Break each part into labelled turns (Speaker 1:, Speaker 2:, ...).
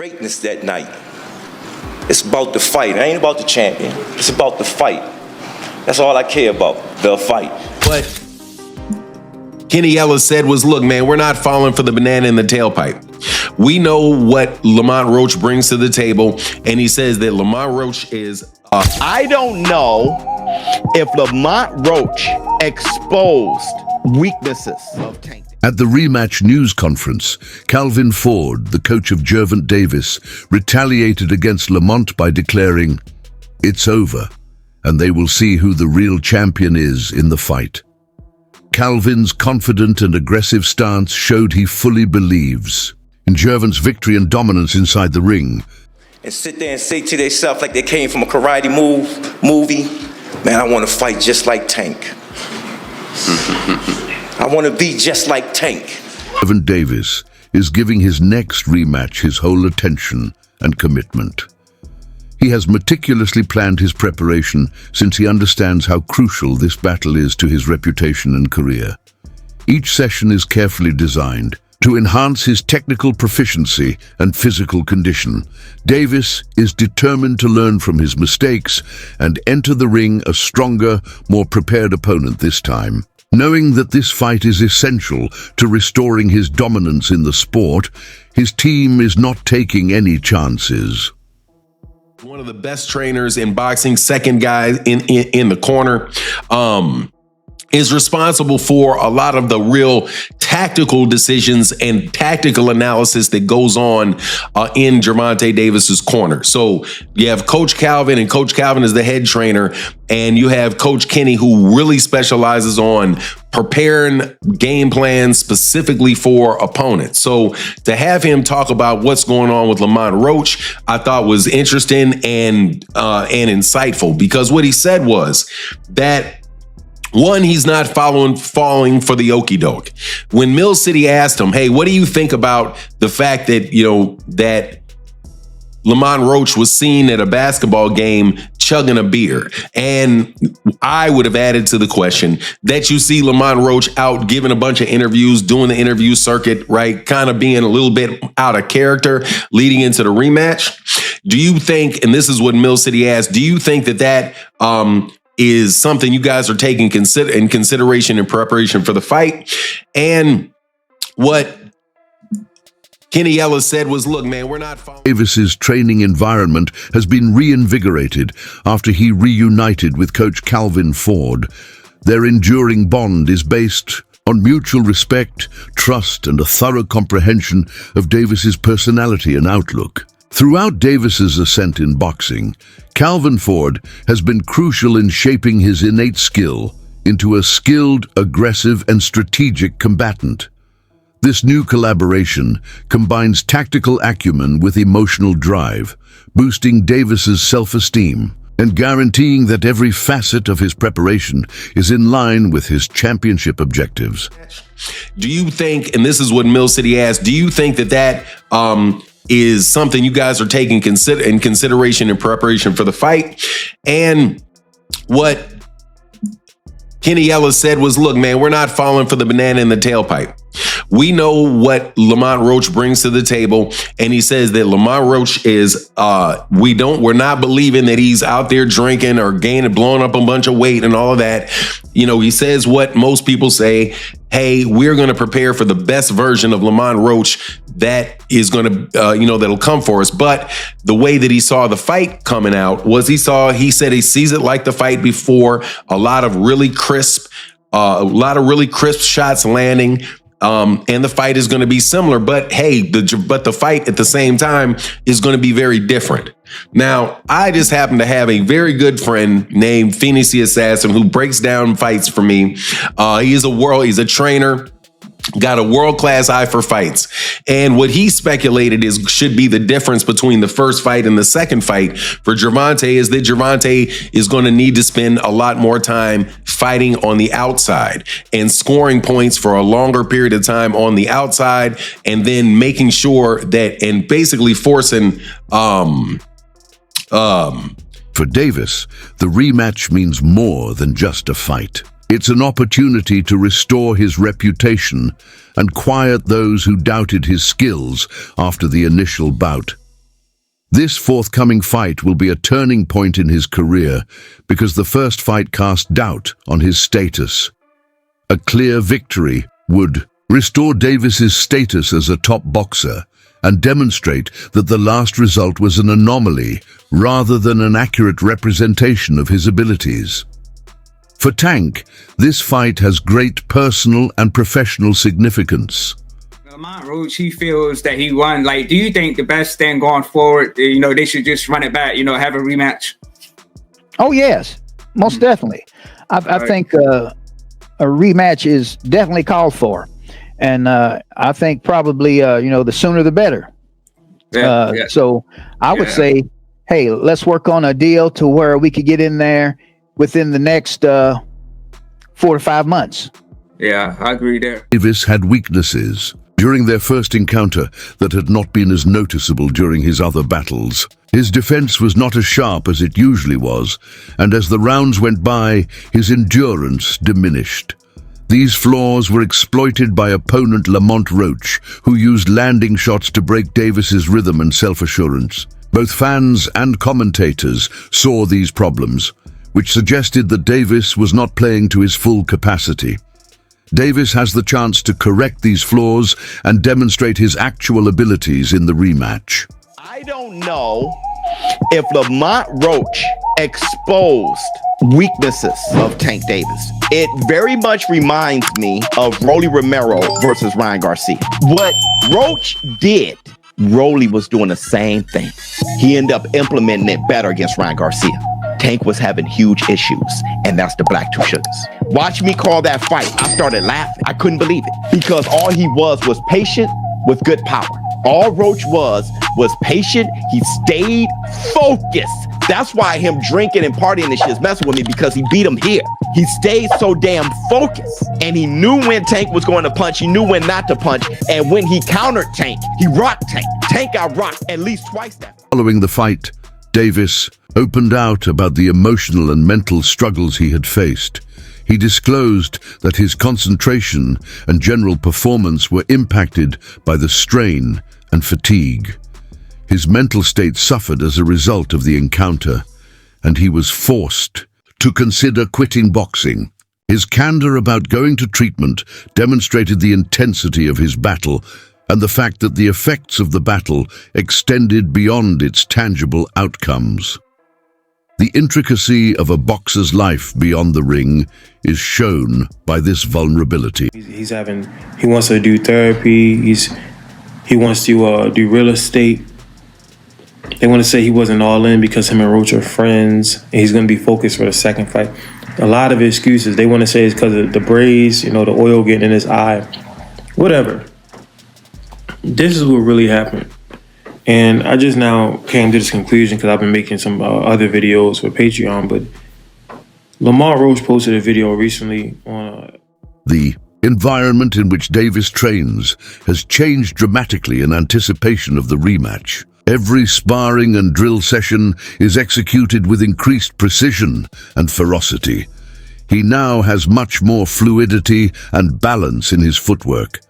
Speaker 1: greatness that night. It's about the fight. It ain't about the champion. It's about the fight. That's all I care about, the fight.
Speaker 2: But Kenny Ellis said was, look, man, we're not falling for the banana in the tailpipe. We know what Lamont Roach brings to the table, and he says that Lamont Roach is...
Speaker 3: I don't know if Lamont Roach exposed weaknesses of Tank.
Speaker 4: At the Rematch news conference, Calvin Ford, the coach of Gervonta Davis, retaliated against Lamont by declaring, "It's over, and they will see who the real champion is in the fight." Calvin's confident and aggressive stance showed he fully believes in Gervonta's victory and dominance inside the ring.
Speaker 1: And sit there and say to themselves like they came from a karate movie, man, I want to fight just like Tank. I want to be just like Tank.
Speaker 4: Gervonta Davis is giving his next rematch his whole attention and commitment. He has meticulously planned his preparation since he understands how crucial this battle is to his reputation and career. Each session is carefully designed to enhance his technical proficiency and physical condition. Davis is determined to learn from his mistakes and enter the ring a stronger, more prepared opponent this time. Knowing that this fight is essential to restoring his dominance in the sport, his team is not taking any chances.
Speaker 2: One of the best trainers in boxing, second guy in the corner, is responsible for a lot of the real tactical decisions and tactical analysis that goes on in Gervonta Davis's corner. So you have Coach Calvin, and Coach Calvin is the head trainer, and you have Coach Kenny, who really specializes on preparing game plans specifically for opponents. So to have him talk about what's going on with Lamont Roach, I thought was interesting and insightful, because what he said was that, one, he's not falling for the okie doke. When Mill City asked him, hey, what do you think about the fact that, that Lamont Roach was seen at a basketball game chugging a beer? And I would have added to the question that you see Lamont Roach out giving a bunch of interviews, doing the interview circuit, right? Kind of being a little bit out of character leading into the rematch. Do you think, and this is what Mill City asked, do you think that is something you guys are taking in consideration in preparation for the fight? And what Kenny Ellis said was, look, man, we're not following.
Speaker 4: Davis's training environment has been reinvigorated after he reunited with Coach Calvin Ford. Their enduring bond is based on mutual respect, trust, and a thorough comprehension of Davis's personality and outlook. Throughout Davis's ascent in boxing, Calvin Ford has been crucial in shaping his innate skill into a skilled, aggressive, and strategic combatant. This new collaboration combines tactical acumen with emotional drive, boosting Davis's self-esteem and guaranteeing that every facet of his preparation is in line with his championship objectives.
Speaker 2: Do you think, and this is what Mill City asked, do you think that is something you guys are taking in consideration in preparation for the fight? And what Kenny Ellis said was, look, man, we're not falling for the banana in the tailpipe. We know what Lamont Roach brings to the table, and he says that Lamont Roach is, we're not believing that he's out there drinking or blowing up a bunch of weight and all of that. He says what most people say, hey, we're going to prepare for the best version of Lamont Roach that is going to, that'll come for us. But the way that he saw the fight coming out was he said he sees it like the fight before, a lot of really crisp shots landing. And the fight is going to be similar, but hey, the fight at the same time is going to be very different. Now, I just happen to have a very good friend named Phoenix the Assassin who breaks down fights for me. He's a trainer, got a world-class eye for fights. And what he speculated should be the difference between the first fight and the second fight for Gervonta is that Gervonta is going to need to spend a lot more time fighting on the outside and scoring points for a longer period of time on the outside, and then making sure that, and basically forcing
Speaker 4: For Davis, the rematch means more than just a fight. It's an opportunity to restore his reputation and quiet those who doubted his skills after the initial bout. This forthcoming fight will be a turning point in his career because the first fight cast doubt on his status. A clear victory would restore Davis's status as a top boxer and demonstrate that the last result was an anomaly rather than an accurate representation of his abilities. For Tank, this fight has great personal and professional significance.
Speaker 5: Lamont Roach, he feels that he won. Like, do you think the best thing going forward, they should just run it back, have a rematch?
Speaker 6: Oh, yes, most definitely. I think a rematch is definitely called for. And I think probably, the sooner the better. So I would say, hey, let's work on a deal to where we could get in there within the next 4 to 5 months.
Speaker 5: Yeah, I agree there.
Speaker 4: Davis had weaknesses during their first encounter that had not been as noticeable during his other battles. His defense was not as sharp as it usually was, and as the rounds went by, his endurance diminished. These flaws were exploited by opponent Lamont Roach, who used landing shots to break Davis's rhythm and self-assurance. Both fans and commentators saw these problems, which suggested that Davis was not playing to his full capacity. Davis has the chance to correct these flaws and demonstrate his actual abilities in the rematch.
Speaker 3: I don't know if Lamont Roach exposed weaknesses of Tank Davis. It very much reminds me of Rolly Romero versus Ryan Garcia. What Roach did, Rolly was doing the same thing. He ended up implementing it better against Ryan Garcia. Tank was having huge issues, and that's the Black Two Sugars. Watch me call that fight. I started laughing. I couldn't believe it because all he was patient with good power. All Roach was patient. He stayed focused. That's why him drinking and partying and shit is messing with me, because he beat him here. He stayed so damn focused, and he knew when Tank was going to punch. He knew when not to punch, and when he countered Tank, he rocked Tank. Tank got rocked at least twice that.
Speaker 4: Following the fight, Davis opened out about the emotional and mental struggles he had faced. He disclosed that his concentration and general performance were impacted by the strain and fatigue. His mental state suffered as a result of the encounter, and he was forced to consider quitting boxing. His candor about going to treatment demonstrated the intensity of his battle and the fact that the effects of the battle extended beyond its tangible outcomes. The intricacy of a boxer's life beyond the ring is shown by this vulnerability.
Speaker 7: He wants to do therapy. He wants to do real estate. They want to say he wasn't all in because him and Roach are friends, and he's going to be focused for the second fight. A lot of excuses. They want to say it's because of the braids, the oil getting in his eye. Whatever. This is what really happened. And I just now came to this conclusion because I've been making some other videos for Patreon, but Lamont Roach posted a video recently on...
Speaker 4: The environment in which Davis trains has changed dramatically in anticipation of the rematch. Every sparring and drill session is executed with increased precision and ferocity. He now has much more fluidity and balance in his footwork.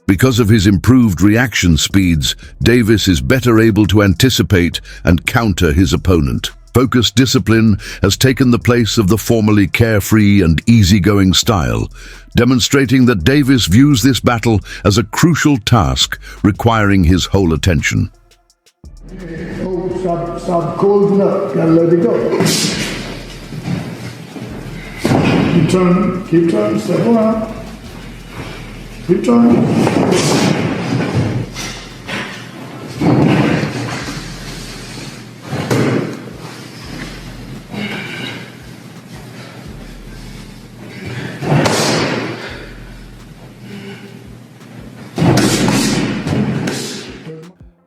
Speaker 4: Because of his improved reaction speeds, Davis is better able to anticipate and counter his opponent. Focused discipline has taken the place of the formerly carefree and easygoing style, demonstrating that Davis views this battle as a crucial task requiring his whole attention.
Speaker 8: Oh, stop closing up. Gotta let it go. Keep turning, step around. Keep turning.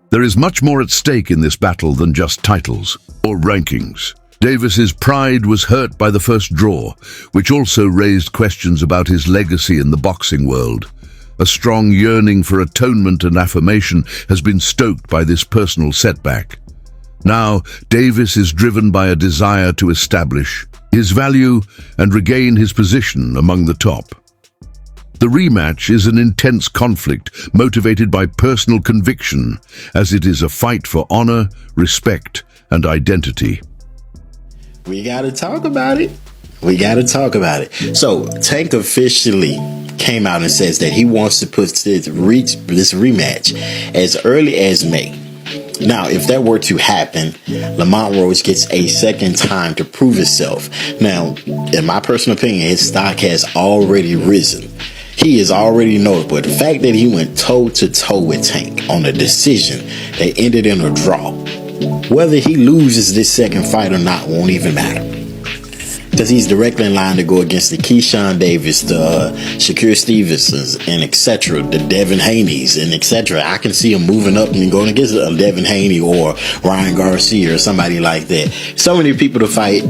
Speaker 4: There is much more at stake in this battle than just titles or rankings. Davis's pride was hurt by the first draw, which also raised questions about his legacy in the boxing world. A strong yearning for atonement and affirmation has been stoked by this personal setback. Now, Davis is driven by a desire to establish his value and regain his position among the top. The rematch is an intense conflict motivated by personal conviction, as it is a fight for honor, respect, and identity.
Speaker 9: We got to talk about it. We got to talk about it. So Tank officially came out and says that he wants to put this rematch as early as May. Now, if that were to happen, Lamont Roach gets a second time to prove himself. Now, in my personal opinion, his stock has already risen. He is already notable. The fact that he went toe-to-toe with Tank on a decision that ended in a draw, whether he loses this second fight or not won't even matter. Because he's directly in line to go against the Keyshawn Davis, the Shakur Stevensons, and etc., the Devin Haney's, and etc. I can see him moving up and going against Devin Haney or Ryan Garcia or somebody like that. So many people to fight.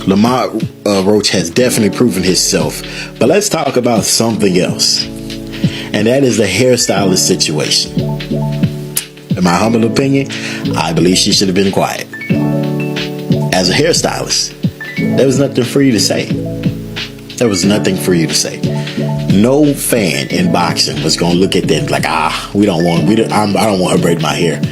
Speaker 9: Lamont Roach has definitely proven himself. But let's talk about something else. And that is the hairstylist situation. In my humble opinion, I believe she should have been quiet. As a hairstylist, there was nothing for you to say. There was nothing for you to say. No fan in boxing was going to look at that like, I don't want her to braid my hair.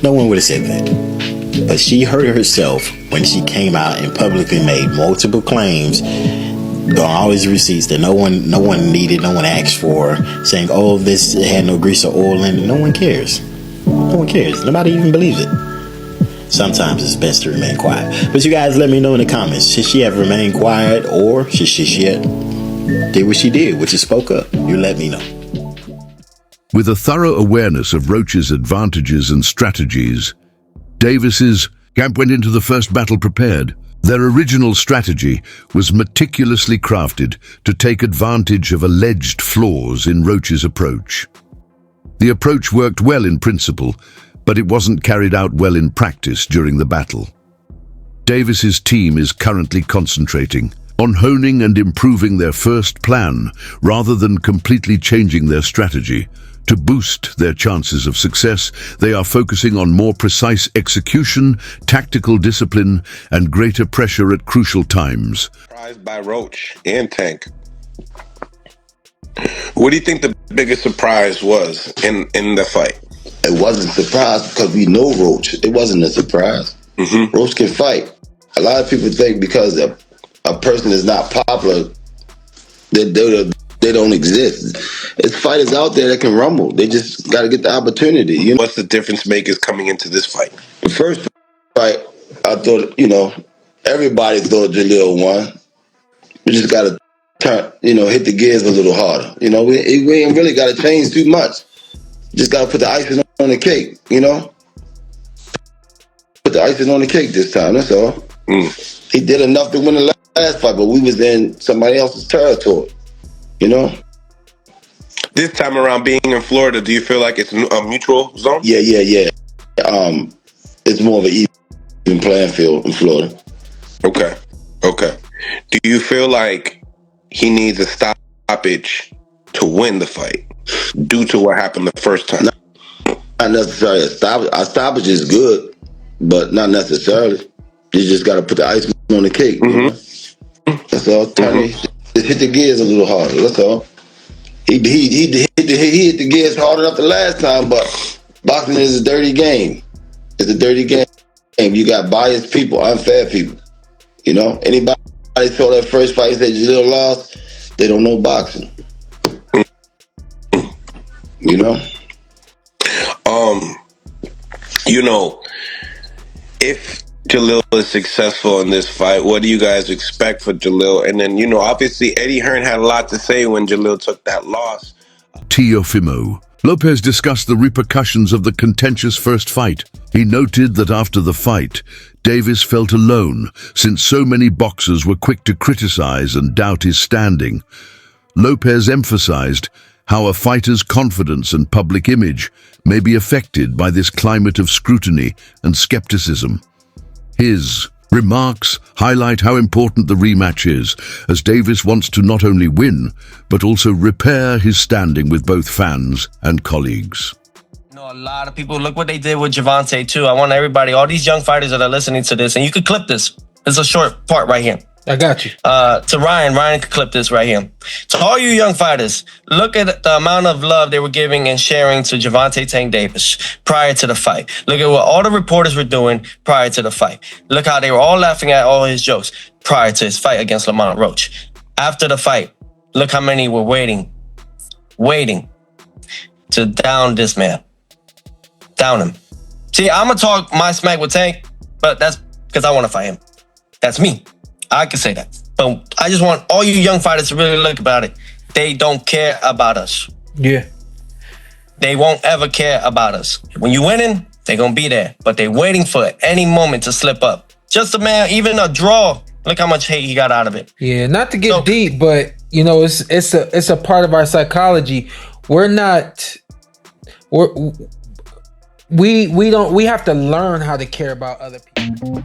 Speaker 9: No one would have said that. But she hurt herself when she came out and publicly made multiple claims on all his receipts that no one needed, no one asked for, saying, oh, this had no grease or oil in it. No one cares. No one cares. Nobody even believes it. Sometimes it's best to remain quiet. But you guys let me know in the comments. Should she have remained quiet, or should she have did what she did, which is spoke up? You let me know.
Speaker 4: With a thorough awareness of Roach's advantages and strategies, Davis's camp went into the first battle prepared. Their original strategy was meticulously crafted to take advantage of alleged flaws in Roach's approach. The approach worked well in principle, but it wasn't carried out well in practice during the battle. Davis's team is currently concentrating on honing and improving their first plan rather than completely changing their strategy. To boost their chances of success, they are focusing on more precise execution, tactical discipline, and greater pressure at crucial times.
Speaker 10: Surprised by Roach and Tank. What do you think the biggest surprise was in the fight?
Speaker 11: It wasn't a surprise because we know Roach. It wasn't a surprise.
Speaker 10: Mm-hmm.
Speaker 11: Roach can fight. A lot of people think because a person is not popular, that they don't exist. It's fighters out there that can rumble. They just got to get the opportunity. You know?
Speaker 10: What's the difference makers coming into this fight?
Speaker 11: The first fight, I thought, everybody thought Jalil won. We just got to turn, hit the gears a little harder. We ain't really got to change too much. Just got to put the icing on the cake, Put the icing on the cake this time, that's all. He did enough to win the last fight, but we was in somebody else's territory,
Speaker 10: This time around, being in Florida, do you feel like it's a mutual zone?
Speaker 11: Yeah. It's more of an even playing field in Florida.
Speaker 10: Okay. Do you feel like he needs a stoppage to win the fight due to what happened the first time?
Speaker 11: Not necessarily a stoppage is good, but not necessarily. You just got to put the icing on the cake.
Speaker 10: Mm-hmm.
Speaker 11: That's all. Just hit the gears a little harder. That's all. He hit the gears hard enough the last time, but boxing is a dirty game. It's a dirty game. You got biased people, unfair people. Anybody saw that first fight that Jalil lost, they don't know boxing.
Speaker 10: If Jalil is successful in this fight, what do you guys expect for Jalil? And then, obviously Eddie Hearn had a lot to say when Jalil took that loss.
Speaker 4: Teofimo. Lopez discussed the repercussions of the contentious first fight. He noted that after the fight, Davis felt alone since so many boxers were quick to criticize and doubt his standing. Lopez emphasized how a fighter's confidence and public image may be affected by this climate of scrutiny and skepticism. His remarks highlight how important the rematch is, as Davis wants to not only win, but also repair his standing with both fans and colleagues.
Speaker 12: A lot of people, look what they did with Gervonta too. I want everybody, all these young fighters that are listening to this, and you could clip this. It's a short part right here.
Speaker 13: I got you.
Speaker 12: To Ryan can clip this right here. To all you young fighters, look at the amount of love they were giving and sharing to Gervonta Tank Davis prior to the fight. Look at what all the reporters were doing prior to the fight. Look how they were all laughing at all his jokes prior to his fight against Lamont Roach. After the fight, look how many were waiting to down this man. Down him. See, I'm going to talk my smack with Tank, but that's because I want to fight him. That's me. I can say that. But I just want all you young fighters to really look about it. They don't care about us.
Speaker 13: Yeah.
Speaker 12: They won't ever care about us. When you winning, they're going to be there. But they're waiting for any moment to slip up. Just a man, even a draw. Look how much hate he got out of it.
Speaker 13: Yeah, not to get deep, but you know, it's a part of our psychology. We have to learn how to care about other people.